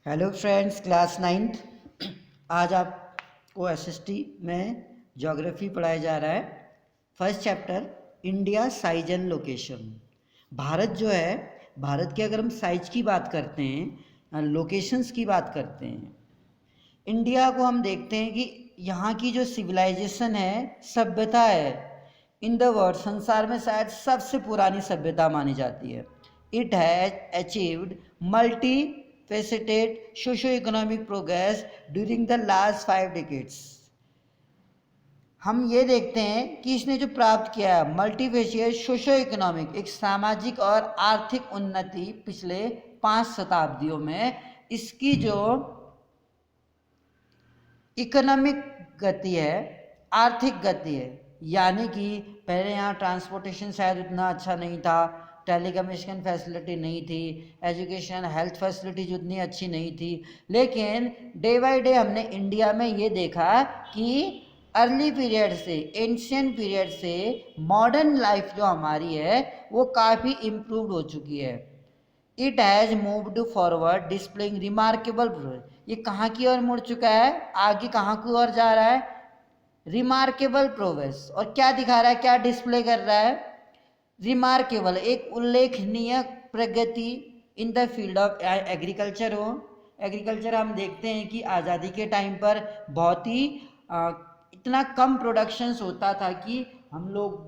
Hello friends, class ninth. आज आपको SST में ज्योग्राफी पढ़ाया जा रहा है। First chapter India size and location. Bharat जो है, भारत के अगर हम साइज की बात करते हैं, लोकेशंस की बात करते हैं, इंडिया को हम देखते हैं कि यहाँ की जो सिविलाइजेशन है, सभ्यता है, इन द वर्ल्ड संसार में शायद सबसे पुरानी सभ्यता मानी जाती है। It has achieved multi faceted socio economic progress during the last 5 decades। हम ये देखते हैं कि इसने जो प्राप्त किया है मल्टीफेशियल सोशो इकोनॉमिक, एक सामाजिक और आर्थिक उन्नति पिछले 5 शताब्दियों में, इसकी जो इकोनॉमिक गति है, आर्थिक गति है, यानी कि पहले यहाँ ट्रांसपोर्टेशन शायद उतना अच्छा नहीं था, टेलीकम्युनिकेशन फैसिलिटी नहीं थी, एजुकेशन हेल्थ फैसिलिटीज उतनी अच्छी नहीं थी, लेकिन डे बाय डे हमने इंडिया में ये देखा कि अर्ली पीरियड से, एंशियंट पीरियड से मॉडर्न लाइफ जो हमारी है वो काफ़ी इम्प्रूव हो चुकी है। It has moved forward displaying remarkable progress. ये कहाँ की ओर मुड़ चुका है, आगे कहाँ की ओर जा रहा है, रिमार्केबल प्रोग्रेस। और क्या दिखा रहा है, क्या डिस्प्ले कर रहा है, रिमार्केबल, एक उल्लेखनीय प्रगति in the field of agriculture हो। एग्रीकल्चर हम देखते हैं कि आज़ादी के टाइम पर बहुत ही इतना कम प्रोडक्शंस होता था कि हम लोग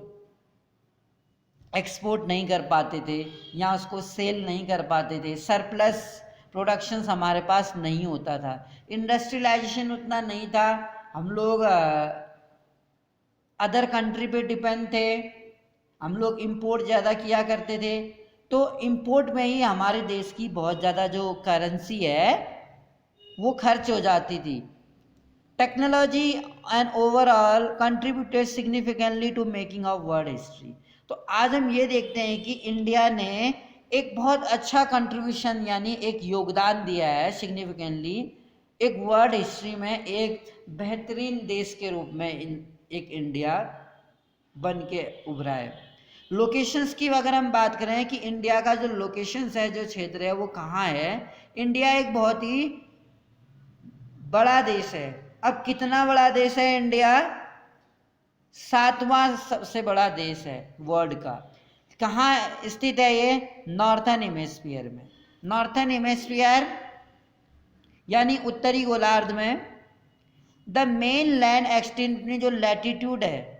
एक्सपोर्ट नहीं कर पाते थे या उसको सेल नहीं कर पाते थे, सरप्लस प्रोडक्शंस हमारे पास नहीं होता था, इंडस्ट्रियलाइजेशन उतना नहीं था, हम लोग अदर कंट्री पे डिपेंड थे, हम लोग इंपोर्ट ज़्यादा किया करते थे। तो इंपोर्ट में ही हमारे देश की बहुत ज़्यादा जो करेंसी है वो खर्च हो जाती थी। Technology and overall contributed significantly to making of world history. तो आज हम ये देखते हैं कि इंडिया ने एक बहुत अच्छा कंट्रीब्यूशन यानी एक योगदान दिया है सिग्निफिकेंटली, एक वर्ल्ड हिस्ट्री में एक बेहतरीन देश के रूप में एक इंडिया बन के उभरा है। लोकेशंस की अगर हम बात करें कि इंडिया का जो लोकेशंस है, जो क्षेत्र है वो कहाँ है, इंडिया एक बहुत ही बड़ा देश है। अब कितना बड़ा देश है इंडिया? 7वां सबसे बड़ा देश है वर्ल्ड का। कहाँ स्थित है ये? नॉर्थन हेमिस्फीयर में। नॉर्थन हेमिस्फीयर यानी उत्तरी गोलार्ध में। द मेन लैंड एक्सटेंट में जो लैटिट्यूड है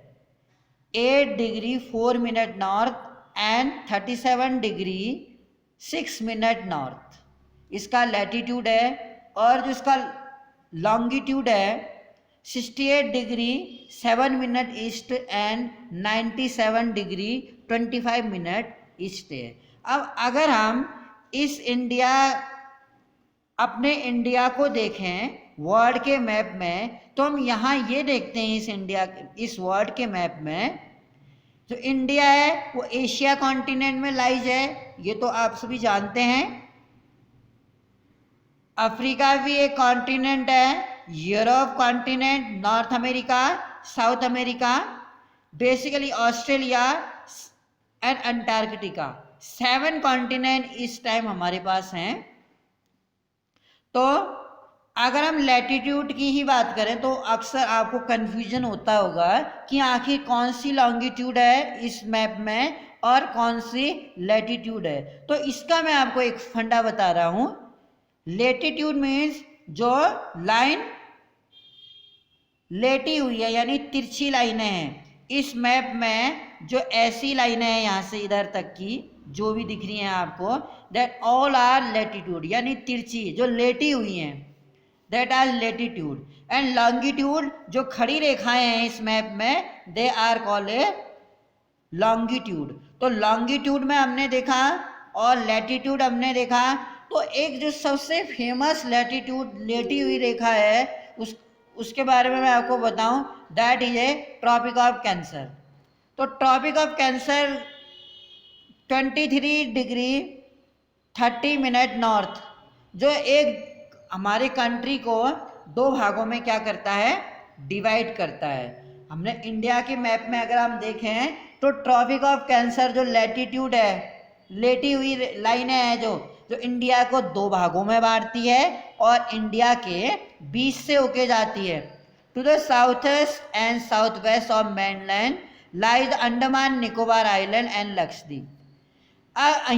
8 degree 4 minute north and 37 degree 6 minute north इसका लैटिट्यूड है, और जो इसका लॉन्गिट्यूड है 68 degree 7 minute east and 97 degree 25 minute east है। अब अगर हम इस अपने इंडिया को देखें वर्ल्ड के मैप में, तो हम यहाँ ये देखते हैं इस वर्ल्ड के मैप में जो इंडिया है वो एशिया कॉन्टिनेंट में लाइज है, ये तो आप सभी जानते हैं। अफ्रीका भी एक कॉन्टिनेंट है, Europe continent, north America, south America, basically Australia and Antarctica, 7 continent इस टाइम हमारे पास हैं। तो अगर हम लैटिट्यूड की ही बात करें तो अक्सर आपको कन्फ्यूजन होता होगा कि आखिर कौन सी लॉन्गिट्यूड है इस मैप में और कौन सी लैटिट्यूड है। तो इसका मैं आपको एक फंडा बता रहा हूँ। लेटिट्यूड मीन्स जो लाइन लेटी हुई है यानी तिरछी लाइनें हैं। इस मैप में जो ऐसी लाइनें हैं यहाँ से इधर तक की जो भी दिख रही हैं आपको, दैट ऑल आर लेटिट्यूड, यानी तिरछी जो लेटी हुई हैं, that are latitude. And longitude जो खड़ी रेखाएं हैं इस मैप में, they are called a longitude. तो लॉन्गिट्यूड में हमने देखा और लैटिट्यूड हमने देखा। तो एक जो सबसे फेमस लैटिट्यूड लेटी हुई रेखा है उसके बारे में मैं आपको बताऊं, that is a Tropic of Cancer. तो Tropic of Cancer 23 degree 30 minute north, जो एक हमारे कंट्री को 2 भागों में क्या करता है, डिवाइड करता है। हमने इंडिया के मैप में अगर हम देखें तो ट्रॉपिक ऑफ कैंसर जो लैटिट्यूड है, लेटी हुई लाइनें हैं जो जो इंडिया को दो भागों में बांटती है और इंडिया के बीच से होके जाती है। To the south east and south west of mainland lies Andaman Nicobar island and Lakshadweep.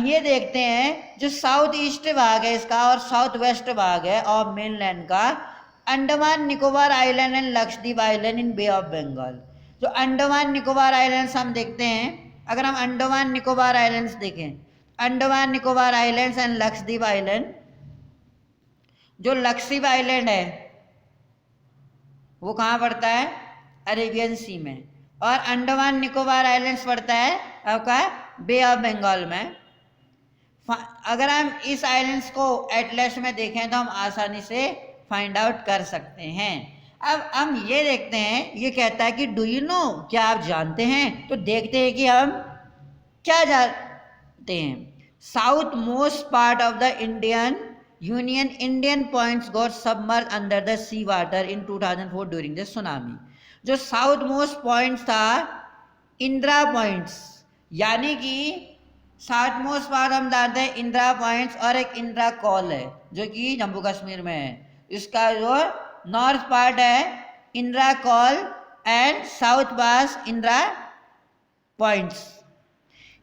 ये देखते हैं जो साउथ ईस्ट भाग है इसका और साउथ वेस्ट भाग है और मेनलैंड का, Andaman Nicobar island and Lakshadweep island in bay of Bengal. जो अंडमान निकोबार आइलैंड्स हम देखते हैं, अगर हम अंडमान निकोबार आइलैंड्स देखें, Andaman Nicobar islands and Lakshadweep island, जो लक्षद्वीप आइलैंड है वो कहाँ पड़ता है? अरेबियन सी में, और अंडमान निकोबार आइलैंड्स पड़ता है आपका बे ऑफ बंगाल में। अगर हम इस आइलैंड्स को एटलस में देखें तो हम आसानी से फाइंड आउट कर सकते हैं। अब हम ये देखते हैं, ये कहता है कि डू यू नो, क्या आप जानते हैं? तो देखते हैं कि हम क्या जानते हैं। South most part of the Indian union Indian points got submerge under the sea water in 2004 during the tsunami. जो साउथ मोस्ट पॉइंट्स था इंदिरा पॉइंट्स, यानी कि साउथ मोस्ट पार्ट हम जानते हैं इंदिरा पॉइंट्स, और एक इंदिरा कॉल है जो कि जम्मू कश्मीर में है। इसका जो नॉर्थ पार्ट है Indira call and south pass Indira points.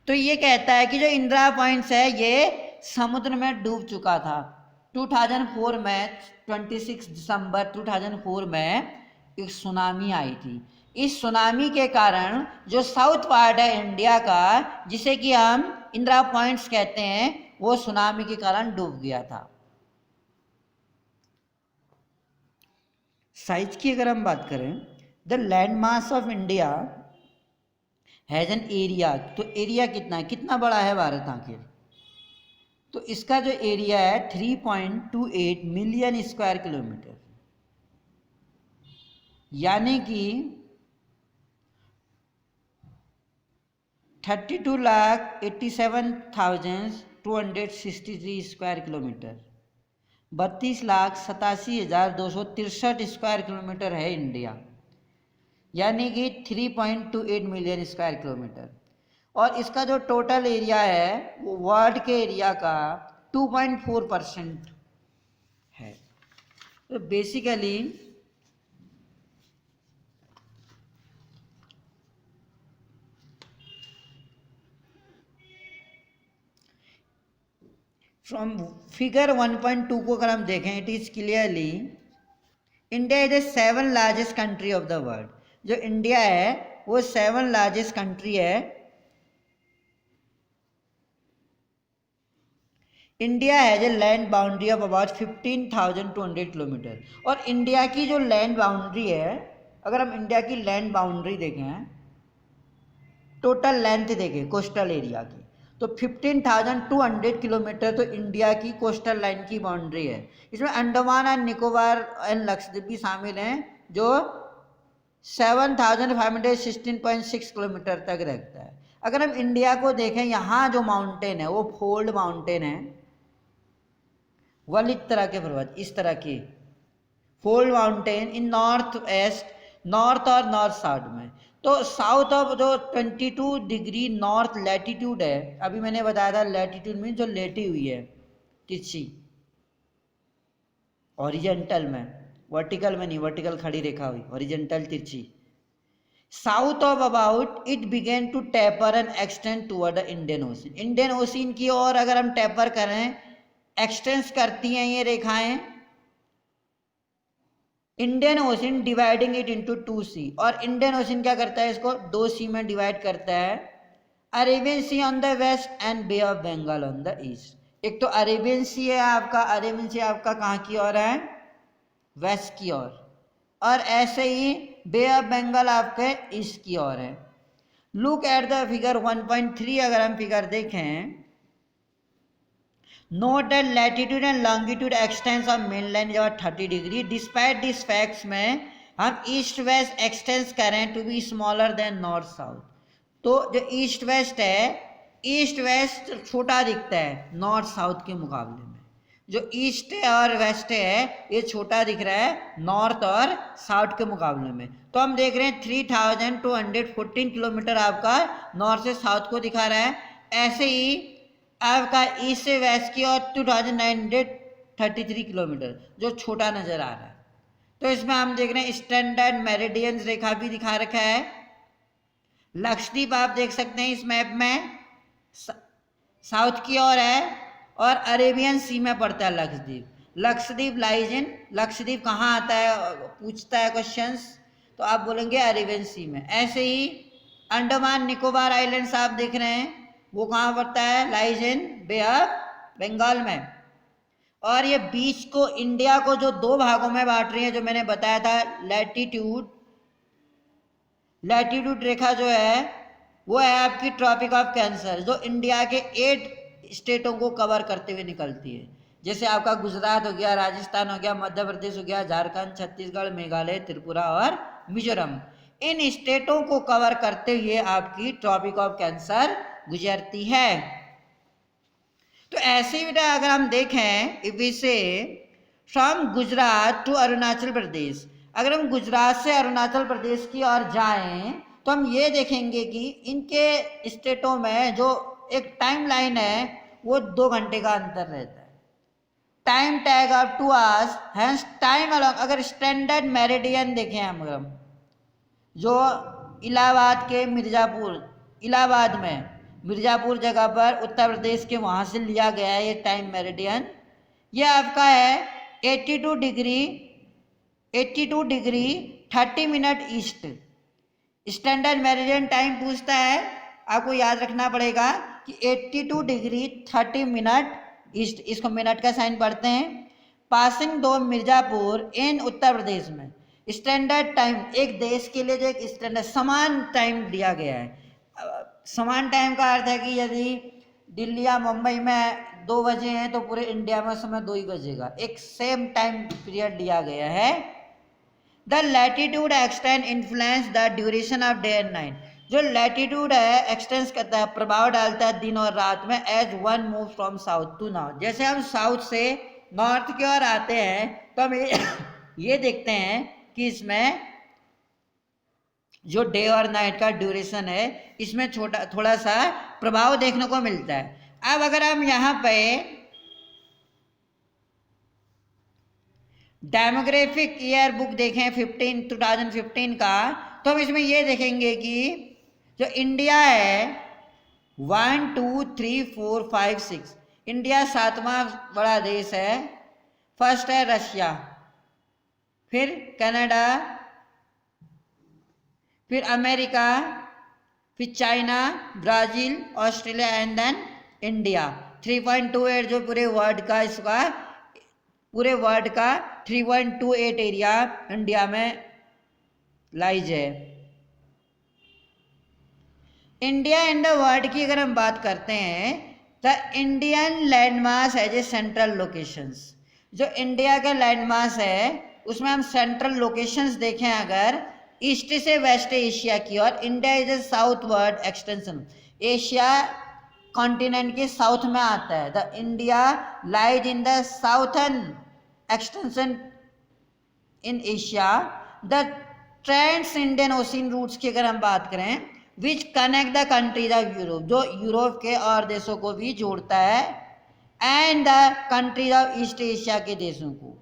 तो ये कहता है कि जो इंदिरा पॉइंट्स है ये समुद्र में डूब चुका था 2004 में, 26 दिसंबर 2004 में एक सुनामी आई थी। इस सुनामी के कारण जो साउथ पार्ट है इंडिया का, जिसे कि हम इंदिरा पॉइंट्स कहते हैं, वो सुनामी के कारण डूब गया था। साइज की अगर हम बात करें, the land mass of India has an area, तो एरिया कितना है, कितना बड़ा है भारत आखिर? तो इसका जो एरिया है 3.28 मिलियन स्क्वायर किलोमीटर, यानी कि 32,87,263 स्क्वायर किलोमीटर, 32,87,263 स्क्वायर किलोमीटर है इंडिया, यानी कि 3.28 मिलियन स्क्वायर किलोमीटर। और इसका जो टोटल एरिया है वो वर्ल्ड के एरिया का 2.4% है। तो बेसिकली फ्रॉम फिगर 1.2 को अगर हम देखें, it is clearly India is the 7th largest country of the world. जो इंडिया है वो 7th लार्जेस्ट कंट्री है। India has a land boundary of about 15,200 kilometre. और इंडिया की जो लैंड बाउंड्री है, अगर हम इंडिया की लैंड बाउंड्री देखें, टोटल लेंथ देखें कोस्टल एरिया की, तो 15,200 किलोमीटर तो इंडिया की कोस्टल लाइन की बाउंड्री है। इसमें अंडमान एंड निकोबार एंड लक्षद्वीप भी शामिल हैं जो 7,516.6 किलोमीटर तक रहता है। अगर हम इंडिया को देखें, यहाँ जो माउंटेन है वो फोल्ड माउंटेन है, वलित तरह के पर्वत, इस तरह के fold mountain in north west, north और नॉर्थ साउथ में। तो साउथ ऑफ जो 22 डिग्री नॉर्थ लैटिट्यूड है, अभी मैंने बताया था लैटिट्यूड में जो लेटी हुई है तिरछी, हॉरिजॉन्टल में, वर्टिकल में नहीं, वर्टिकल खड़ी रेखा हुई, हॉरिजॉन्टल तिरछी। South of about it began to taper and extend toward the Indian ocean. Indian ocean की ओर अगर हम टेपर करें, एक्सटेंस करती हैं ये रेखाएं Indian ocean, dividing it into 2 सी। और इंडियन ओशन क्या करता है, इसको 2 सी में डिवाइड करता है, Arabian sea on the west and bay of Bengal on the east. एक तो अरेबियन सी है आपका, अरेबियन सी आपका कहाँ की ओर है, वेस्ट की ओर, और ऐसे ही बे ऑफ बंगाल आपके ईस्ट की ओर है। लुक एट द फिगर 1.3, अगर हम फिगर देखें, note that latitude and longitude extents of mainland is about 30 degree. Despite this facts में हम ईस्ट वेस्ट एक्सटेंस करें to be smaller than north south, तो जो ईस्ट वेस्ट है, ईस्ट वेस्ट छोटा दिखता है नॉर्थ साउथ के मुकाबले में। जो ईस्ट और वेस्ट है ये छोटा दिख रहा है नॉर्थ और साउथ के मुकाबले में। तो हम देख रहे हैं 3,214 किलोमीटर आपका नॉर्थ से साउथ को दिखा रहा है। ऐसे ही आपका ईस्ट से वेस्ट की ओर 2933 किलोमीटर, जो छोटा नजर आ रहा है। तो इसमें हम देख रहे हैं स्टैंडर्ड मेरिडियन रेखा भी दिखा रखा है। लक्षद्वीप आप देख सकते हैं इस मैप में साउथ की ओर है और अरेबियन सी में पड़ता है लक्षद्वीप। लक्षद्वीप लाइज इन, लक्षद्वीप कहाँ आता है पूछता है क्वेश्चंस, तो आप बोलेंगे अरेबियन सी में। ऐसे ही अंडमान निकोबार आइलैंड्स आप देख रहे हैं, वो कहाँ पड़ता है, lies in bay of Bengal में। और ये बीच को, इंडिया को जो दो भागों में बांट रही है, जो मैंने बताया था, लैटिट्यूड रेखा जो है वो है आपकी ट्रॉपिक ऑफ कैंसर, जो इंडिया के 8 स्टेटों को कवर करते हुए निकलती है। जैसे आपका गुजरात हो गया, राजस्थान हो गया, मध्य प्रदेश हो गया, झारखंड, छत्तीसगढ़, मेघालय, त्रिपुरा और मिजोरम। इन स्टेटों को कवर करते हुए आपकी ट्रॉपिक ऑफ कैंसर गुजरती है। तो ऐसे ही बेटा अगर हम देखें, इफ वी से फ्रॉम गुजरात टू अरुणाचल प्रदेश, अगर हम गुजरात से अरुणाचल प्रदेश की ओर जाएं तो हम ये देखेंगे कि इनके स्टेटों में जो एक टाइम लाइन है वो 2 घंटे का अंतर रहता है। Time tag of 2 hours, hence time along. अगर स्टैंडर्ड मेरिडियन देखें हम, जो इलाहाबाद के इलाहाबाद में मिर्ज़ापुर जगह पर उत्तर प्रदेश के वहाँ से लिया गया है ये टाइम मेरिडियन, ये आपका है 82 degree 30 minute east. Standard meridian time पूछता है, आपको याद रखना पड़ेगा कि 82 डिग्री 30 मिनट ईस्ट, इसको मिनट का साइन पढ़ते हैं। पासिंग दो मिर्ज़ापुर इन उत्तर प्रदेश में। स्टैंडर्ड टाइम, एक देश के लिए जो एक स्टैंडर्ड समान टाइम दिया गया है। समान टाइम का अर्थ है कि यदि दिल्ली या मुंबई में 2 बजे हैं तो पूरे इंडिया में समय 2 ही बजेगा, एक सेम टाइम पीरियड दिया गया है। The latitude extend influence the duration of day and night. जो लैटिट्यूड है एक्सटेंस करता है, प्रभाव डालता है दिन और रात में, as one move from south to north. जैसे हम साउथ से नॉर्थ की ओर आते हैं तो हम ये देखते हैं कि इसमें जो डे और नाइट का ड्यूरेशन है इसमें थोड़ा सा प्रभाव देखने को मिलता है। अब अगर हम यहाँ पे डेमोग्राफिक ईयर बुक देखें 2015 का, तो हम इसमें ये देखेंगे कि जो इंडिया है 1 2 3 4 5 6, इंडिया 7वां बड़ा देश है। फर्स्ट है रशिया, फिर कनाडा, फिर अमेरिका, फिर China, Brazil, Australia and then India. 3.28 जो पूरे वर्ल्ड का, इसका पूरे वर्ल्ड का 3.28 एरिया इंडिया में लाइज है। इंडिया एंड द वर्ल्ड की अगर हम बात करते हैं, द इंडियन लैंडमास है जो सेंट्रल लोकेशंस। जो इंडिया का लैंडमास है उसमें हम सेंट्रल लोकेशंस देखें, अगर ईस्ट से वेस्ट एशिया की ओर, India is a southward extension, Asia continent के साउथ में आता है। The India lies in the southern extension in Asia. The trans Indian Ocean routes की अगर हम बात करें, which connect the countries of Europe, जो यूरोप के और देशों को भी जोड़ता है, and the countries of East Asia के देशों को।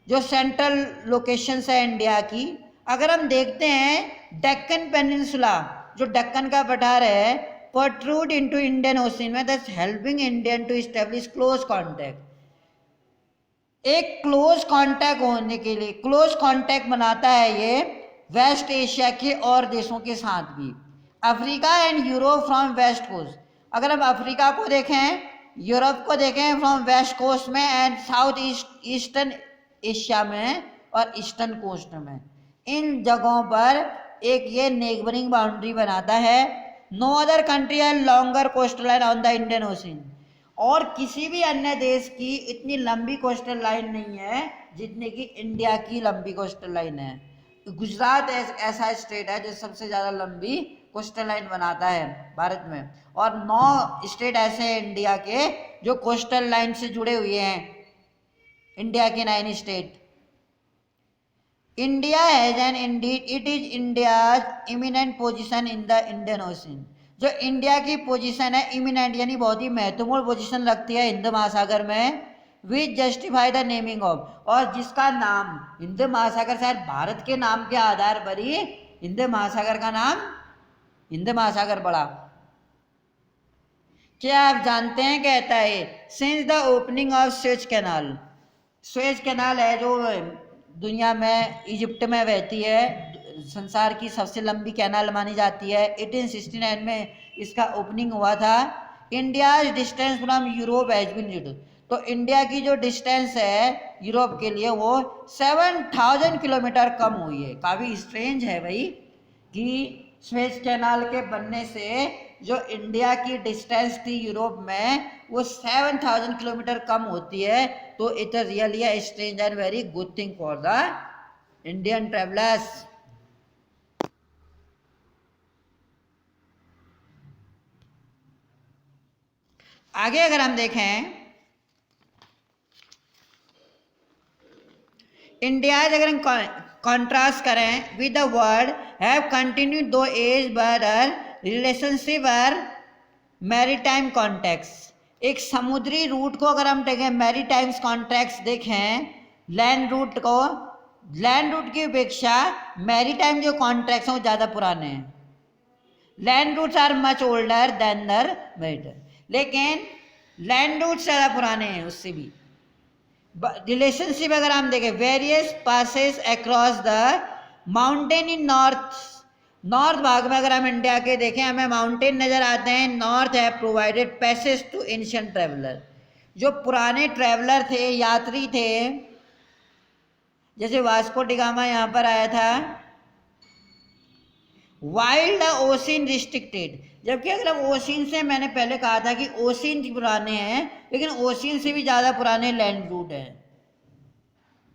जो सेंट्रल लोकेशंस है इंडिया की, अगर हम देखते हैं डेक्कन पेनिनसुला, जो दक्कन का पठार है, प्रोट्रूड इनटू इंडियन ओशियन में, that's helping Indian to establish close contact. एक क्लोज कांटेक्ट होने के लिए, क्लोज कांटेक्ट बनाता है ये वेस्ट एशिया के और देशों के साथ भी। Africa and Europe from west coast, अगर हम अफ्रीका को देखें, यूरोप को देखें फ्रॉम वेस्ट कोस्ट में, एंड साउथ ईस्टर्न एशिया में और ईस्टर्न कोस्ट में, इन जगहों पर एक ये नेबरिंग बाउंड्री बनाता है। नो अदर कंट्री है longer coastal line on the Indian ocean, और किसी भी अन्य देश की इतनी लंबी कोस्टल लाइन नहीं है जितने की इंडिया की लंबी कोस्टल लाइन है। गुजरात ऐसा स्टेट है जो सबसे ज़्यादा लंबी कोस्टल लाइन बनाता है भारत में, और 9 स्टेट ऐसे हैं इंडिया के जो कोस्टल लाइन से जुड़े हुए हैं, इंडिया के 9 state. India has an indeed, it is India's eminent position in the Indian ocean. जो इंडिया की पोजीशन है इमिनेंट यानी बहुत ही महत्वपूर्ण पोजीशन रखती है हिंद महासागर में, विच जस्टिफाई द नेमिंग ऑफ, और जिसका नाम हिंद महासागर शायद भारत के नाम के आधार पर ही हिंद महासागर का नाम हिंद महासागर पड़ा। क्या आप जानते हैं, कहता है since the opening of Suez canal, Suez canal है जो दुनिया में इजिप्ट में बहती है, संसार की सबसे लंबी कैनाल मानी जाती है, 1869 में इसका ओपनिंग हुआ था। India distance from Europe has been reduced, तो इंडिया की जो डिस्टेंस है यूरोप के लिए वो 7000 किलोमीटर कम हुई है। काफ़ी स्ट्रेंज है भाई कि स्वेज कैनाल के बनने से जो इंडिया की डिस्टेंस थी यूरोप में वो 7000 किलोमीटर कम होती है। तो it is really a strange and very good thing for the Indian travellers. आगे अगर हम देखें इंडिया, अगर हम कॉन्ट्रास्ट करें with the world have continued दो एज बर्डर रिलेशनशिप और मैरीटाइम कॉन्टेक्स्ट। एक समुद्री रूट को अगर हम देखें मैरीटाइम्स कॉन्टेक्स्ट देखें लैंड रूट को, लैंड रूट की अपेक्षा मैरीटाइम जो कॉन्ट्रैक्ट्स हैं वो ज़्यादा पुराने हैं। Land routes are much older than the maritime, लेकिन लैंड रूट्स ज़्यादा पुराने हैं उससे भी। रिलेशनशिप अगर हम देखें various passes across the mountain in north भाग में अगर हम इंडिया के देखें हमें माउंटेन नज़र आते हैं। नॉर्थ है provided passage to ancient traveller, जो पुराने ट्रेवलर थे, यात्री थे, जैसे वास्को डिगामा यहाँ पर आया था। वाइल्ड द ओशियन रिस्ट्रिक्टेड, जबकि अगर हम ओशियन से, मैंने पहले कहा था कि ओशियन पुराने हैं, लेकिन ओशियन से भी ज़्यादा पुराने लैंड रूट हैं।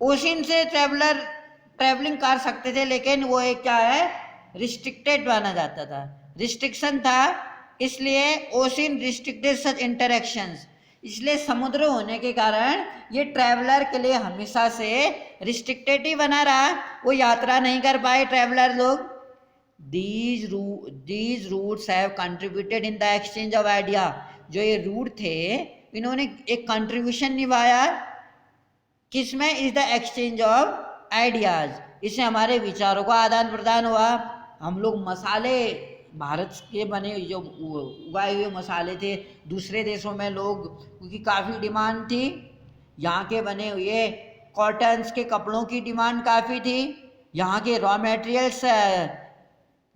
ओशियन से ट्रैवलिंग कर सकते थे, लेकिन वो एक क्या है रिस्ट्रिक्टेड माना जाता था, रिस्ट्रिक्शन था, इसलिए ओशियन रिस्ट्रिक्टेड सच इंटरेक्शंस। इसलिए समुद्र होने के कारण ये ट्रैवलर के लिए हमेशा से रिस्ट्रिक्टेड ही बना रहा, वो यात्रा नहीं कर पाए ट्रैवलर लोग। These routes have contributed in the exchange of idea, जो ये रूट थे इन्होंने एक कंट्रीब्यूशन निभाया किसमें, is the exchange of ideas, इससे हमारे विचारों का आदान प्रदान हुआ। हम लोग मसाले भारत के बने जो उगाए हुए मसाले थे दूसरे देशों में लोग, क्योंकि काफ़ी डिमांड थी, यहाँ के बने हुए कॉटन्स के कपड़ों की डिमांड काफ़ी थी, यहाँ के रॉ मटेरियल्स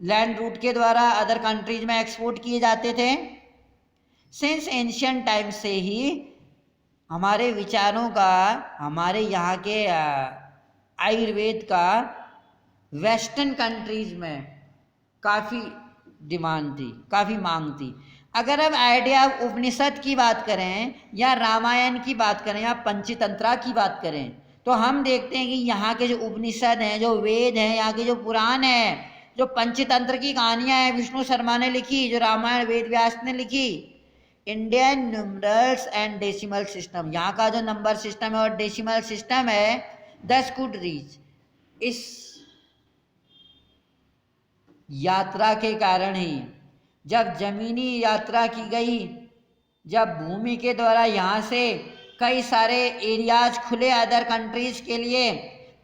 लैंड रूट के द्वारा अदर कंट्रीज में एक्सपोर्ट किए जाते थे। सिंस एंशिएंट टाइम से ही हमारे विचारों का, हमारे यहाँ के आयुर्वेद का वेस्टर्न कंट्रीज में काफ़ी डिमांड थी, काफ़ी मांग थी। अगर हम आइडिया उपनिषद की बात करें या रामायण की बात करें या पंचतंत्रा की बात करें, तो हम देखते हैं कि यहाँ के जो उपनिषद हैं, जो वेद हैं, यहाँ के जो पुराण हैं, जो पंचतंत्र की कहानियाँ हैं विष्णु शर्मा ने लिखी, जो रामायण वेद व्यास ने लिखी, Indian numerals and decimal system, यहाँ का जो नंबर सिस्टम है और डेसिमल सिस्टम है, दस कुड रीच, इस यात्रा के कारण ही, जब जमीनी यात्रा की गई, जब भूमि के द्वारा यहाँ से कई सारे एरियाज खुले अदर कंट्रीज के लिए,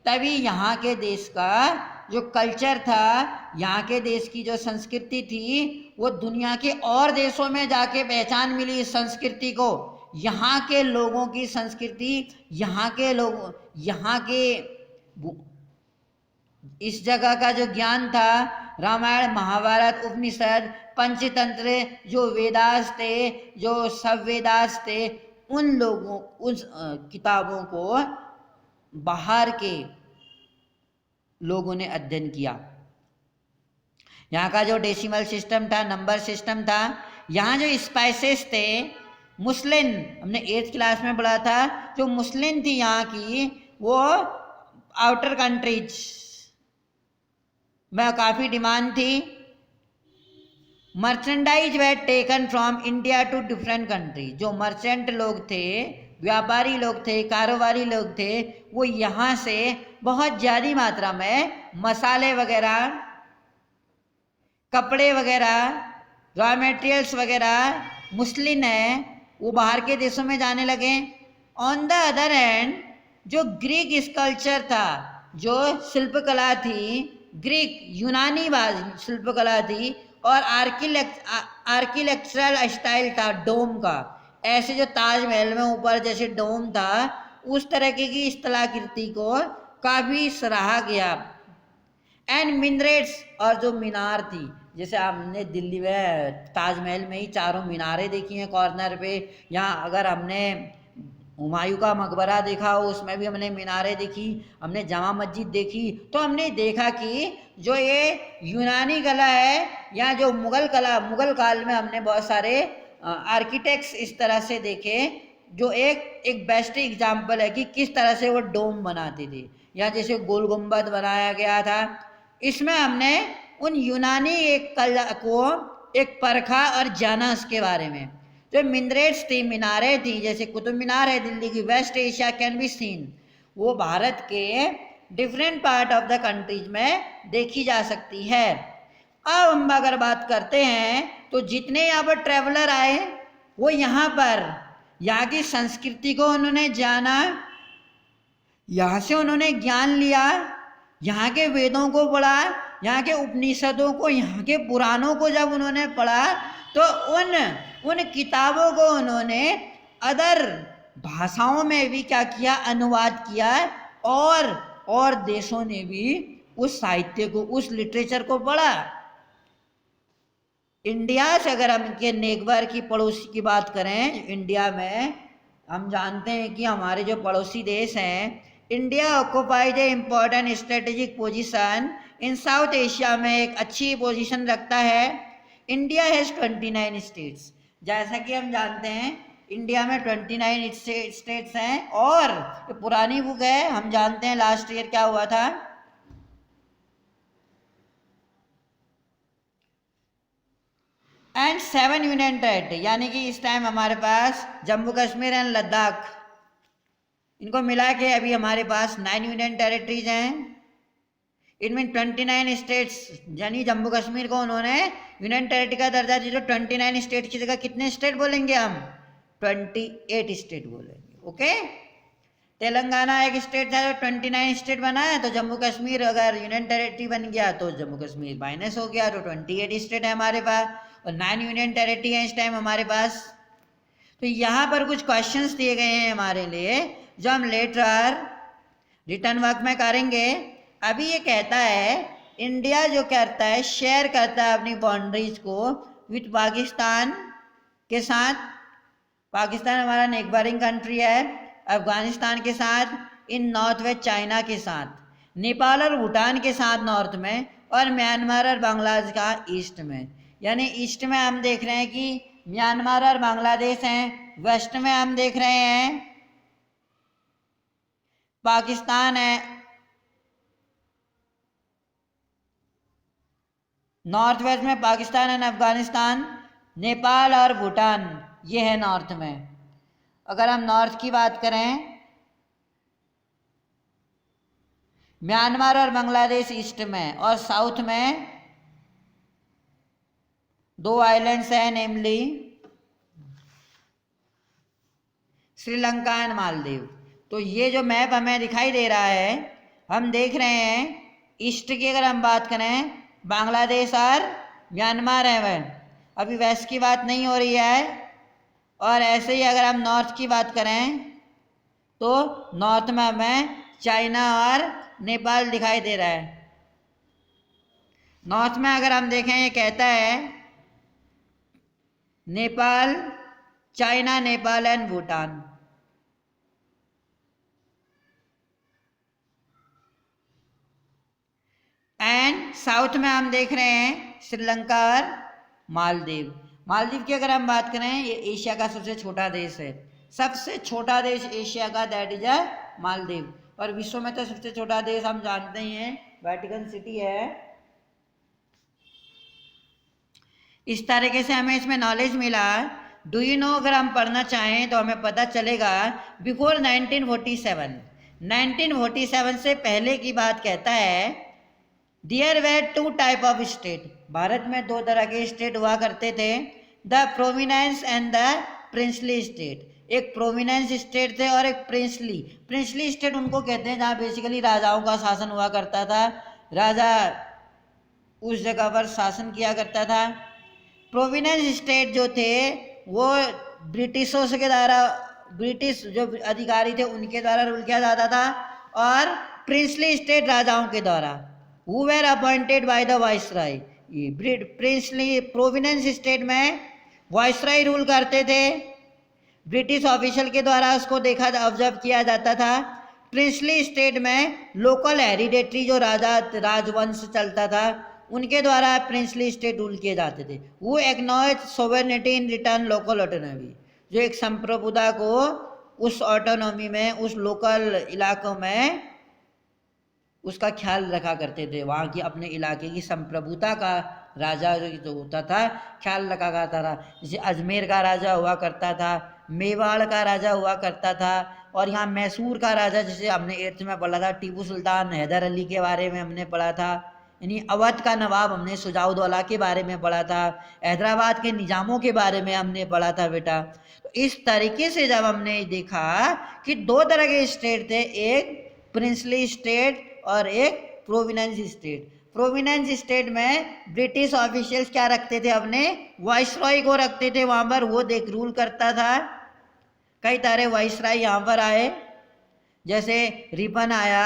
तभी यहाँ के देश का जो कल्चर था, यहाँ के देश की जो संस्कृति थी, वो दुनिया के और देशों में जाके पहचान मिली इस संस्कृति को। यहाँ के लोगों की संस्कृति, यहाँ के लोग, यहाँ के इस जगह का जो ज्ञान था, रामायण महाभारत उपनिषद पंचतंत्र, जो वेदास थे, जो सब वेदास थे, उन लोगों, उस किताबों को बाहर के लोगों ने अध्ययन किया। यहाँ का जो डेसिमल सिस्टम था, नंबर सिस्टम था, यहाँ जो स्पाइसेस थे, मुस्लिम, हमने 8th क्लास में पढ़ा था, जो मुस्लिम थी यहाँ की, वो आउटर कंट्रीज में काफ़ी डिमांड थी। Merchandise were taken from India to different country, जो मर्चेंट लोग थे, व्यापारी लोग थे, कारोबारी लोग थे, वो यहाँ से बहुत ज़्यादा मात्रा में मसाले वगैरह, कपड़े वगैरह रॉ मटेरियल्स वगैरह मुस्लिन है वो बाहर के देशों में जाने लगे। ऑन द अदर हैंड जो ग्रीक स्कल्पचर था, जो शिल्पकला थी, ग्रीक यूनानी शिल्पकला थी, और आर्किटेक्चरल स्टाइल था डोम का, ऐसे जो ताजमहल में ऊपर जैसे डोम था उस तरह की इस कलाकृति को काफ़ी सराहा गया। एंड मिनरेट्स, और जो मीनार थी, जैसे हमने दिल्ली में ताजमहल में ही चारों मीनारें देखी हैं कॉर्नर पे, यहाँ अगर हमने हुमायूं का मकबरा देखा हो उसमें भी हमने मीनारें देखी, हमने जामा मस्जिद देखी, तो हमने देखा कि जो ये यूनानी कला है या जो मुगल मुगल काल में हमने बहुत सारे आर्किटेक्ट्स इस तरह से देखे, जो एक बेस्ट एग्जाम्पल है कि किस तरह से वो डोम बनाते थे, या जैसे गोल गुंबद बनाया गया था। इसमें हमने उन यूनानी एक कला को एक परखा और जाना उसके बारे में। जो मिनरेट्स थी, मीनारें थी, जैसे कुतुब मीनार है दिल्ली की, west Asia can be seen, वो भारत के different part of the countries में देखी जा सकती है। अब हम अगर बात करते हैं तो जितने यहाँ पर ट्रैवलर आए वो यहाँ पर यहाँ की संस्कृति को उन्होंने जाना, यहाँ से उन्होंने ज्ञान लिया, यहाँ के वेदों को पढ़ा, यहाँ के उपनिषदों को, यहाँ के पुराणों को जब उन्होंने पढ़ा तो उन किताबों को उन्होंने अदर भाषाओं में भी क्या किया, अनुवाद किया, और देशों ने भी उस साहित्य को, उस लिटरेचर को पढ़ा। इंडिया से अगर हम के नेबर की पड़ोसी की बात करें, इंडिया में हम जानते हैं कि हमारे जो पड़ोसी देश हैं, India occupies A important strategic position in south Asia में एक अच्छी पोजीशन रखता है। इंडिया हैज़ 29 स्टेट्स, जैसा कि हम जानते हैं इंडिया में 29 स्टेट्स हैं, और पुरानी बुक है, हम जानते हैं लास्ट ईयर क्या हुआ था, एंड 7 यूनियन टेरिटरी, यानी कि इस टाइम हमारे पास जम्मू कश्मीर एंड लद्दाख, इनको मिला के अभी हमारे पास 9 यूनियन टेरिटरीज हैं। इनमें 29 स्टेट्स, यानी जम्मू कश्मीर को उन्होंने यूनियन टेरिटरी का दर्जा दिया। 29 स्टेट की जगह कितने स्टेट बोलेंगे हम? 28 स्टेट बोलेंगे। ओके, तेलंगाना एक स्टेट था, 29 स्टेट बना है, तो जम्मू कश्मीर अगर यूनियन टेरिटरी बन गया तो जम्मू कश्मीर माइनस हो गया, तो 28 स्टेट है हमारे पास, और 9 यूनियन टेरिटरी है इस टाइम हमारे पास। तो यहाँ पर कुछ क्वेश्चंस दिए गए हैं हमारे लिए, जो हम लेटर रिटर्न वर्क में करेंगे। अभी ये कहता है इंडिया जो करता है, शेयर करता है अपनी बाउंड्रीज को विथ पाकिस्तान के साथ, पाकिस्तान हमारा नेबरिंग कंट्री है, अफगानिस्तान के साथ, इन नॉर्थ वेस्ट चाइना के साथ, नेपाल और भूटान के साथ नॉर्थ में, और म्यांमार और बांग्लादेश का ईस्ट में। यानी ईस्ट में हम देख रहे हैं कि म्यांमार और बांग्लादेश हैं, वेस्ट में हम देख रहे हैं पाकिस्तान है, नॉर्थ वेस्ट में पाकिस्तान एंड अफगानिस्तान, नेपाल और भूटान ये है नॉर्थ में। अगर हम नॉर्थ की बात करें, म्यांमार और बांग्लादेश ईस्ट में, और साउथ में 2 आइलैंड्स हैं, नेमली श्रीलंका एंड मालदीव। तो ये जो मैप हमें दिखाई दे रहा है, हम देख रहे हैं ईस्ट की अगर हम बात करें बांग्लादेश और म्यांमार है वह, अभी वेस्ट की बात नहीं हो रही है। और ऐसे ही अगर हम नॉर्थ की बात करें तो नॉर्थ में हमें चाइना और नेपाल दिखाई दे रहा है। नॉर्थ में अगर हम देखें, ये कहता है Nepal, China, Nepal and Bhutan. And south में हम देख रहे हैं श्रीलंका और मालदीव। मालदीव की अगर हम बात करें, ये एशिया का सबसे छोटा देश है, सबसे छोटा देश एशिया का, दैट इज अ मालदीव। और विश्व में तो सबसे छोटा देश हम जानते ही हैं वेटिकन सिटी है। इस तरीके से हमें इसमें नॉलेज मिला। डू यू नो, अगर हम पढ़ना चाहें तो हमें पता चलेगा बिफोर 1947 से पहले की बात कहता है there were two type of state, Bharat में दो तरह के स्टेट हुआ करते थे, the provinces and the princely state. एक प्रोविनेंस स्टेट थे और एक प्रिंसली। प्रिंसली स्टेट उनको कहते हैं जहाँ बेसिकली राजाओं का शासन हुआ करता था, राजा उस जगह पर शासन किया करता था। प्रोविनेंस स्टेट जो थे वो ब्रिटिशों के द्वारा, ब्रिटिश जो अधिकारी थे उनके द्वारा रूल किया जाता था, और प्रिंसली स्टेट राजाओं के द्वारा, who were appointed by the viceroy. Princely provenance state में वाइसराय रूल करते थे, ब्रिटिश ऑफिशियल के द्वारा उसको देखा ऑब्जर्व किया जाता था। प्रिंसली स्टेट में लोकल हेरिडेटरी जो राजवंश चलता था उनके द्वारा प्रिंसली स्टेट रूल किए जाते थे। वो acknowledge sovereignty in return local autonomy, जो एक संप्रभुता को उस ऑटोनॉमी में, उस लोकल इलाकों में उसका ख्याल रखा करते थे, वहाँ की अपने इलाके की संप्रभुता का राजा जो होता था ख्याल रखा करता था। जैसे अजमेर का राजा हुआ करता था, मेवाड़ का राजा हुआ करता था, और यहाँ मैसूर का राजा, जैसे हमने 8th में पढ़ा था, टीपू सुल्तान हैदर अली के बारे में हमने पढ़ा था, यानी अवध का नवाब हमने शुजाउद्दौला के बारे में पढ़ा था, हैदराबाद के निजामों के बारे में हमने पढ़ा था बेटा। तो इस तरीके से जब हमने देखा कि दो तरह के स्टेट थे, एक प्रिंसली स्टेट और एक प्रोविनेंस स्टेट। प्रोविनेंस स्टेट में ब्रिटिश ऑफिशियल्स क्या रखते थे, अपने वाइसरॉय को रखते थे वहाँ पर, वो देख रूल करता था। कई सारे वाइसरॉय यहाँ पर आए, जैसे रिपन आया,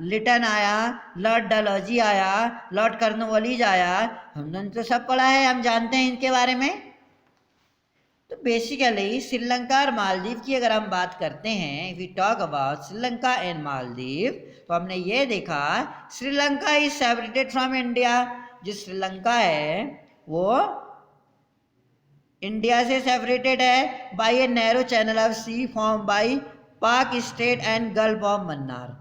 लिटन आया, लॉर्ड डलहौजी आया, लॉर्ड कॉर्नवालिस आया, हमने तो सब पढ़ा है, हम जानते हैं इनके बारे में। तो बेसिकली श्रीलंका और मालदीव की अगर हम बात करते हैं, we talk about Sri Lanka and Maldives, तो हमने ये देखा Sri Lanka is separated from India. जो श्रीलंका है वो इंडिया से सेपरेटेड है by a narrow channel of sea form by Palk Strait and gulf of Mannar.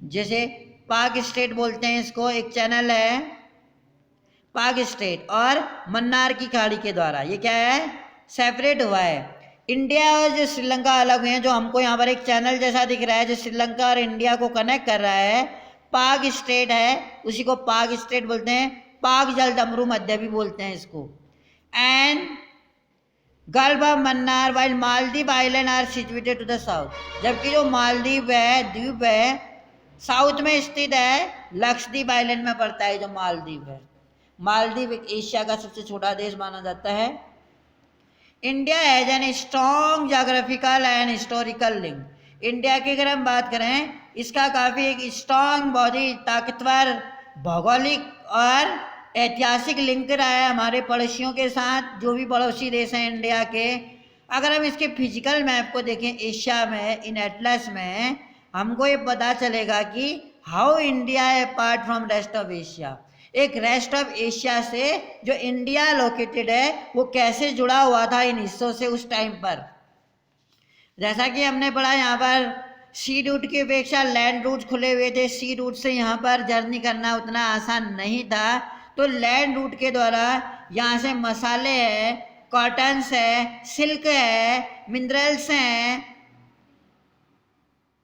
जैसे पाक स्टेट बोलते हैं इसको, एक चैनल है पाक स्टेट और मन्नार की खाड़ी के द्वारा ये क्या है, सेपरेट हुआ है। इंडिया और जो श्रीलंका अलग हुए हैं, जो हमको यहाँ पर एक चैनल जैसा दिख रहा है जो श्रीलंका और इंडिया को कनेक्ट कर रहा है, पाक स्टेट है, उसी को पाक स्टेट बोलते हैं, पाक जल डमरू मध्य भी बोलते हैं इसको। And gulf of Mannar while Maldive island are situated to the south. जबकि जो मालदीव है, द्वीप है, साउथ में स्थित है, लक्षद्वीप आइलैंड में पड़ता है जो मालदीव है। मालदीव एक एशिया का सबसे छोटा देश माना जाता है। India has N strong geographical and historical link. India की अगर हम बात करें, इसका काफ़ी एक स्ट्रॉन्ग, बहुत ही ताकतवर भौगोलिक और ऐतिहासिक लिंक रहा है हमारे पड़ोसियों के साथ, जो भी पड़ोसी देश हैं इंडिया के। अगर हम इसके फिजिकल मैप को देखें एशिया में, इन एटलस में, हमको ये पता चलेगा कि हाउ इंडिया है apart from rest of Asia. एक रेस्ट ऑफ एशिया से जो इंडिया लोकेटेड है वो कैसे जुड़ा हुआ था इन हिस्सों से उस टाइम पर। जैसा कि हमने पढ़ा, यहाँ पर सी रूट की अपेक्षा लैंड रूट खुले हुए थे। सी रूट से यहाँ पर जर्नी करना उतना आसान नहीं था, तो लैंड रूट के द्वारा यहाँ से मसाले हैं, कॉटन्स है, सिल्क है, मिनरल्स हैं,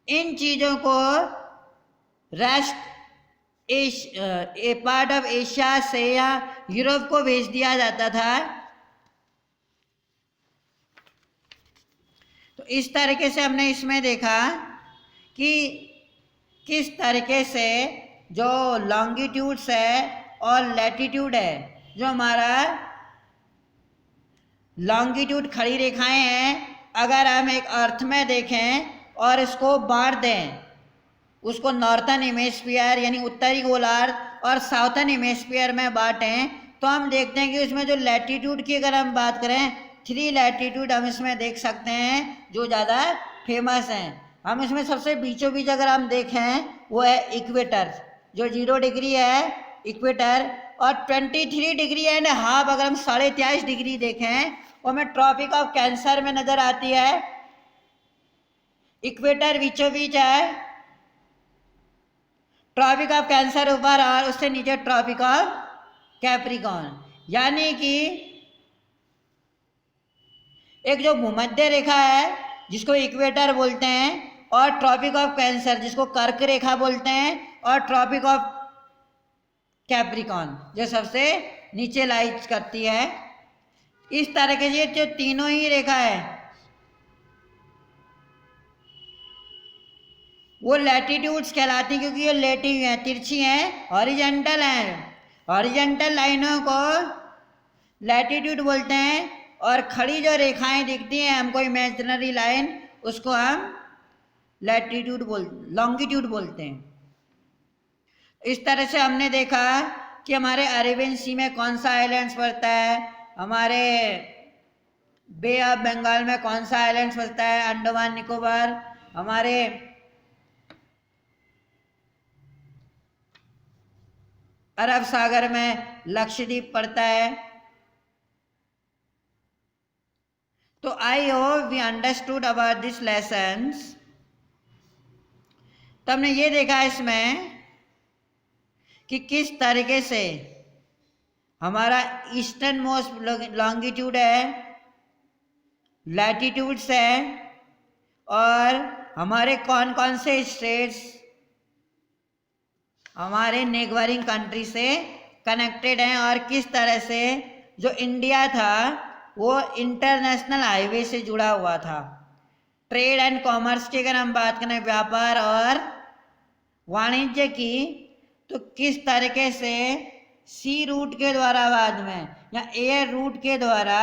इन चीज़ों को rest A part of Asia से या यूरोप को भेज दिया जाता था। तो इस तरीके से हमने इसमें देखा कि किस तरीके से जो लॉन्गिट्यूड्स है और लैटिट्यूड है, जो हमारा लॉन्गिट्यूड खड़ी रेखाएं हैं, अगर हम एक अर्थ में देखें और इसको बांट दें, उसको नॉर्थन हेमिस्फीयर यानी उत्तरी गोलार्ध और साउथर्न हेमिस्फीयर में बांटें, तो हम देखते हैं कि उसमें जो लैटिट्यूड की अगर हम बात करें, 3 लैटिट्यूड हम इसमें देख सकते हैं जो ज़्यादा फेमस हैं। हम इसमें सबसे बीचों बीच अगर हम देखें वो है इक्वेटर, जो 0 डिग्री है इक्वेटर, और 23 डिग्री एंड हाफ अगर हम 23.5 डिग्री देखें वो हमें ट्रॉपिक ऑफ कैंसर में नज़र आती है। इक्वेटर बीचों बीच है, ट्रॉपिक ऑफ कैंसर ऊपर और उससे नीचे ट्रॉपिक ऑफ कैप्रिकॉर्न, यानी कि एक जो भूमध्य रेखा है जिसको इक्वेटर बोलते हैं, और ट्रॉपिक ऑफ कैंसर जिसको कर्क रेखा बोलते हैं, और ट्रॉपिक ऑफ कैप्रिकॉन जो सबसे नीचे लाइज करती है। इस तरह के ये जो तीनों ही रेखा है वो लैटिट्यूड्स कहलाती हैं, क्योंकि ये लेटी हुई हैं, तिरछी हैं, हॉरिजेंटल हैं। हॉरिजेंटल लाइनों को लैटिट्यूड बोलते हैं, और खड़ी जो रेखाएं दिखती हैं हमको इमेजिनरी लाइन, उसको हम लॉन्गिट्यूड बोलते हैं। इस तरह से हमने देखा कि हमारे अरेबियन सी में कौन सा आइलैंड्स पड़ता है, हमारे बे ऑफ बंगाल में कौन सा आइलैंड्स पड़ता है, अंडमान निकोबार, हमारे अरब सागर में लक्षद्वीप पड़ता है। तो I hope we understood about this lessons. तो हमने ये देखा इसमें कि किस तरीके से हमारा ईस्टर्न मोस्ट लॉन्गिट्यूड है, लैटिट्यूड्स है, और हमारे कौन कौन से स्टेट्स हमारे नेबरिंग कंट्री से कनेक्टेड हैं, और किस तरह से जो इंडिया था वो इंटरनेशनल हाईवे से जुड़ा हुआ था। ट्रेड एंड कॉमर्स की अगर हम बात करें, व्यापार और वाणिज्य की, तो किस तरीके से सी रूट के द्वारा बाद में या एयर रूट के द्वारा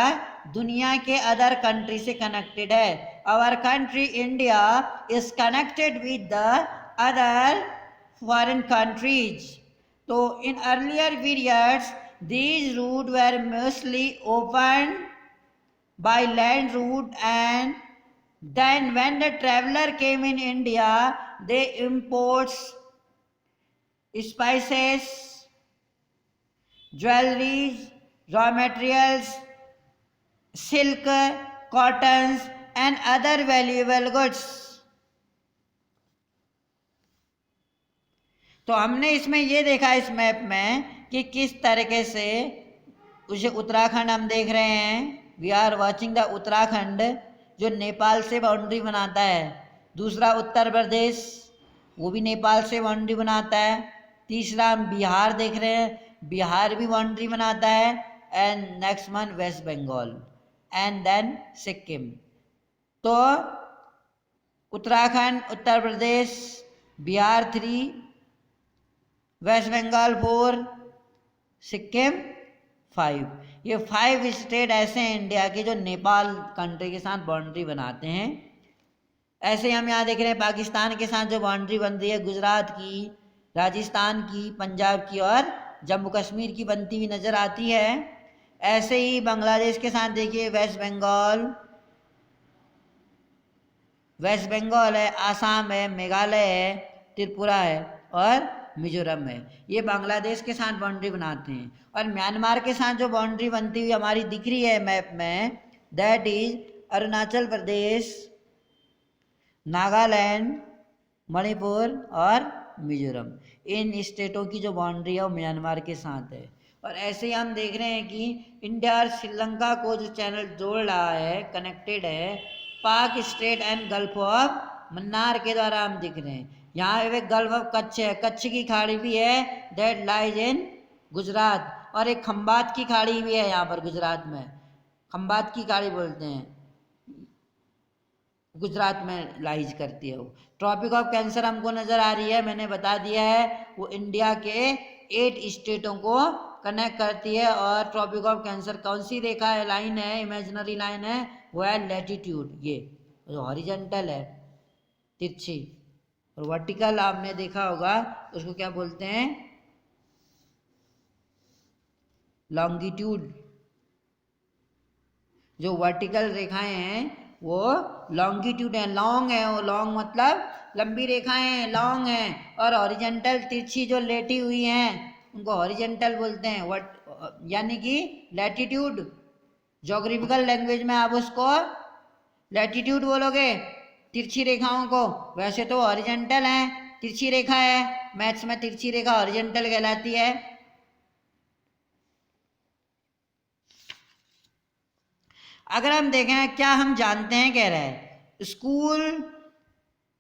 दुनिया के अदर कंट्री से कनेक्टेड है। Our country India is connected with the other foreign countries. So in earlier periods these routes were mostly opened by land route, and then when the traveler came in India they imports spices, jewelries, raw materials, silk, cottons and other valuable goods. तो हमने इसमें ये देखा इस map में कि किस तरीके से उसे उत्तराखंड हम देख रहे हैं, we are watching the Uttarakhand जो नेपाल से बाउंड्री बनाता है। दूसरा उत्तर प्रदेश, वो भी नेपाल से बाउंड्री बनाता है। तीसरा हम बिहार देख रहे हैं, बिहार भी बाउंड्री बनाता है। And next one west Bengal and then Sikkim. तो उत्तराखंड, उत्तर प्रदेश, बिहार 3, वेस्ट बंगाल 4, सिक्किम 5, ये 5 स्टेट ऐसे हैं इंडिया के जो नेपाल कंट्री के साथ बाउंड्री बनाते हैं। ऐसे हम यहाँ देख रहे हैं पाकिस्तान के साथ जो बाउंड्री बन रही है, गुजरात की, राजस्थान की, पंजाब की और जम्मू कश्मीर की बनती हुई नज़र आती है। ऐसे ही बांग्लादेश के साथ देखिए वेस्ट बंगाल है, आसाम है, मेघालय है, त्रिपुरा है और मिजोरम है। ये बांग्लादेश के साथ बाउंड्री बनाते हैं। और म्यांमार के साथ जो बाउंड्री बनती हुई हमारी दिख रही है मैप में, दैट इज अरुणाचल प्रदेश, नागालैंड, मणिपुर और मिजोरम। इन स्टेटों की जो बाउंड्री है वो म्यांमार के साथ है। और ऐसे ही हम देख रहे हैं कि इंडिया और श्रीलंका को जो चैनल जोड़ रहा है, कनेक्टेड है, पाक Strait and gulf of Mannar के द्वारा हम दिख रहे हैं। यहाँ एक गल्फ ऑफ कच्छ है, कच्छ की खाड़ी भी है, दैट लाइज इन गुजरात, और एक खंबात की खाड़ी भी है यहाँ पर गुजरात में, खंबात की खाड़ी बोलते हैं, गुजरात में लाइज करती है वो। ट्रॉपिक ऑफ कैंसर हमको नज़र आ रही है, मैंने बता दिया है, वो इंडिया के 8 स्टेटों को कनेक्ट करती है। और ट्रॉपिक ऑफ कैंसर कौन सी रेखा है, लाइन है, इमेजिनरी लाइन है, वो है लैटिट्यूड। ये जो हॉरिजेंटल है तिरछी, और वर्टिकल आपने देखा होगा उसको क्या बोलते हैं, लॉन्गिट्यूड। जो वर्टिकल रेखाएं हैं वो लॉन्गिट्यूड है, लॉन्ग है, वो लॉन्ग मतलब लंबी रेखाएं हैं, लॉन्ग हैं। और हॉरिजेंटल तिरछी जो लेटी हुई हैं उनको हॉरिजेंटल बोलते हैं, यानी कि लैटिट्यूड। ज्योग्राफिकल लैंग्वेज में आप उसको लैटिट्यूड बोलोगे तिरछी रेखाओं को, वैसे तो हॉरिजेंटल है, तिरछी रेखा है, मैथ्स में तिरछी रेखा हॉरिजेंटल कहलाती है। अगर हम देखें क्या हम जानते हैं, कह रहे हैं School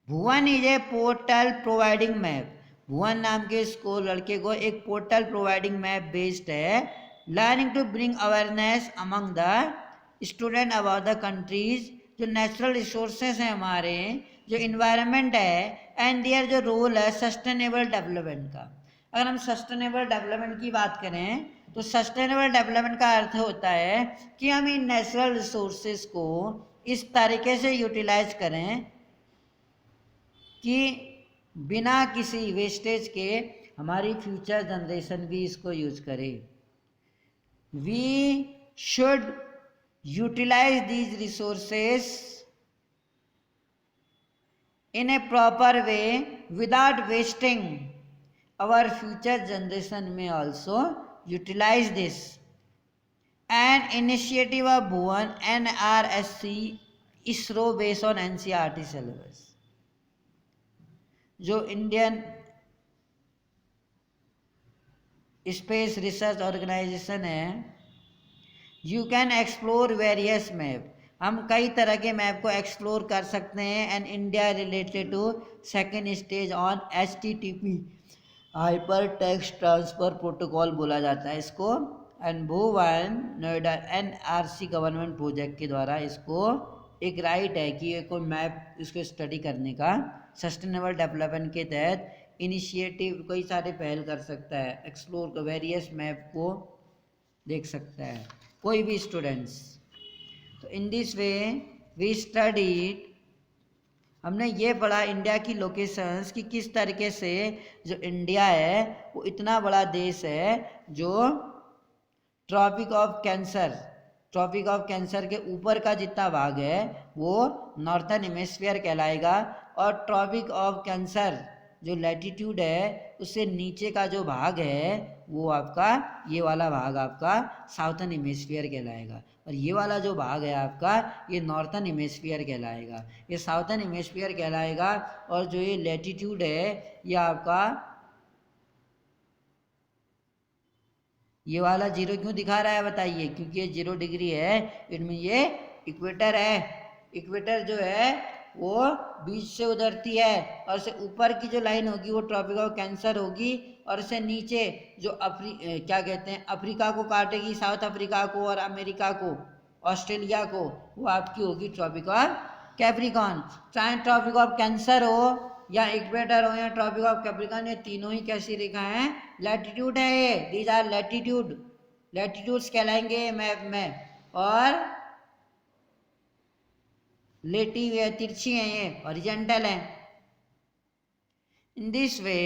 Bhuvan is a portal providing map. Bhuvan नाम के इसको लड़के को एक पोर्टल प्रोवाइडिंग मैप बेस्ड है, learning to bring awareness among the student about the countries, जो नेचुरल रिसोर्सेज हैं हमारे, जो इन्वायरमेंट है, एंड देयर जो रोल है सस्टेनेबल डेवलपमेंट का। अगर हम सस्टेनेबल डेवलपमेंट की बात करें तो सस्टेनेबल डेवलपमेंट का अर्थ होता है कि हम इन नेचुरल रिसोर्सेज को इस तरीके से यूटिलाइज करें कि बिना किसी वेस्टेज के हमारी फ्यूचर जनरेशन भी इसको यूज करे। We should utilize these resources in a proper way without wasting. Our future generation may also utilize this. An initiative of Bhuvan NRSC ISRO based on NCERT syllabus. जो Indian space research organisation है, you can explore various map, हम कई तरह के map को explore कर सकते हैं। And India related to second stage on HTTP hyper text transfer protocol बोला जाता है इसको। And Bhuvan Noida NRC government project के द्वारा इसको एक राइट है कि ये कोई मैप इसको स्टडी करने का सस्टेनेबल डेवलपमेंट के तहत इनिशिएटिव कई सारे पहल कर सकता है, एक्सप्लोर कर वेरियस मैप को देख सकता है कोई भी स्टूडेंट्स। तो in this way we studied, हमने ये पढ़ा इंडिया की लोकेशंस कि किस तरीके से जो इंडिया है वो इतना बड़ा देश है जो ट्रॉपिक ऑफ कैंसर के ऊपर का जितना भाग है वो नॉर्थर्न हेमिस्फीयर कहलाएगा, और ट्रॉपिक ऑफ कैंसर जो लैटिट्यूड है उससे नीचे का जो भाग है वो आपका ये वाला भाग आपका साउथर्न हेमिस्फीयर कहलाएगा, और ये वाला जो भाग है आपका ये नॉर्थर्न हेमिस्फीयर कहलाएगा, ये साउथर्न हेमिस्फीयर कहलाएगा। और जो ये लैटिट्यूड है ये आपका ये वाला 0 क्यों दिखा रहा है बताइए, क्योंकि ये 0 डिग्री है, इनमें ये इक्वेटर है। इक्वेटर जो है वो बीच से उधरती है और से ऊपर की जो लाइन होगी वो ट्रॉपिक ऑफ कैंसर होगी, और से नीचे जो क्या कहते हैं अफ्रीका को काटेगी, साउथ अफ्रीका को और अमेरिका को, ऑस्ट्रेलिया को, वो आपकी होगी ट्रॉपिक ऑफ कैप्रिकॉर्न। चाहे ट्रॉपिक ऑफ कैंसर हो या इक्वेटर हो या ट्रॉपिक ऑफ कैप्रिकॉर्न, ये तीनों ही कैसी रेखा हैं, लैटिट्यूड है ये, दीज आर लैटिट्यूड्स कहलाएंगे मैप में। और लेटी हुई है, तिरछी हैं, ये हॉरिजॉन्टल हैं। इन दिस वे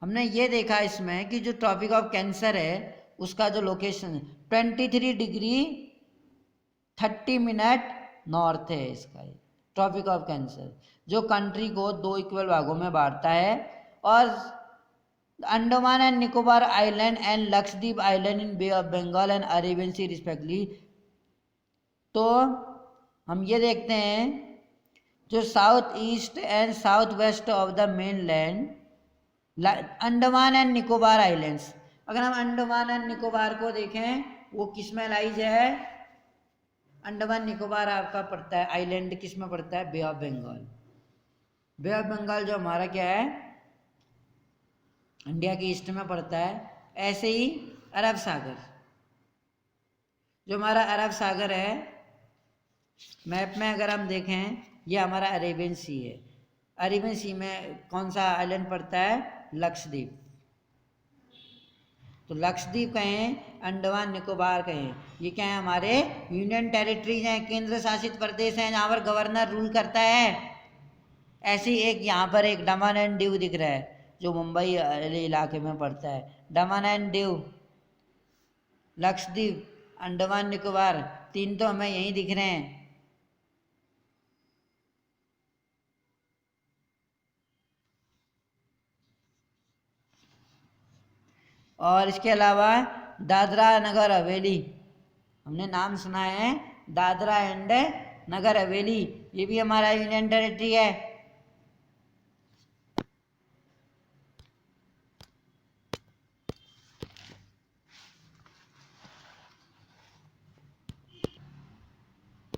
हमने ये देखा इसमें कि जो ट्रॉपिक ऑफ कैंसर है उसका जो लोकेशन 23 डिग्री 30 मिनट नॉर्थ है इसका, ट्रॉपिक ऑफ कैंसर जो कंट्री को 2 इक्वल भागों में बांटता है। और Andaman and Nicobar island and Lakshadweep island in bay of Bengal and Arabian sea respectively. तो हम ये देखते हैं जो south east and south west of the mainland Andaman and Nicobar islands, अगर हम अंडमान एंड निकोबार को देखें वो किस में लाइज है, अंडमान निकोबार आपका पड़ता है आइलैंड किस में पड़ता है, Bay of Bengal. Bay of Bengal जो हमारा क्या है इंडिया के ईस्ट में पड़ता है। ऐसे ही अरब सागर, जो हमारा अरब सागर है मैप में अगर हम देखें ये हमारा अरेबियन सी है। अरेबियन सी में कौन सा आइलैंड पड़ता है, लक्षद्वीप। तो लक्षद्वीप कहें अंडमान निकोबार कहें, ये क्या है हमारे यूनियन टेरिटरीज हैं, केंद्र शासित प्रदेश हैं जहाँ पर गवर्नर रूल करता है। ऐसी एक यहाँ पर एक दमन एंड दीव दिख रहा है जो मुंबई इलाके में पड़ता है, दमन एंड दीव, लक्षद्वीप, अंडमान निकोबार, 3 तो हमें यहीं दिख रहे हैं। और इसके अलावा दादरा नगर हवेली, हमने नाम सुना है दादरा एंड नगर हवेली, ये भी हमारा यूनियन टेरिटरी है।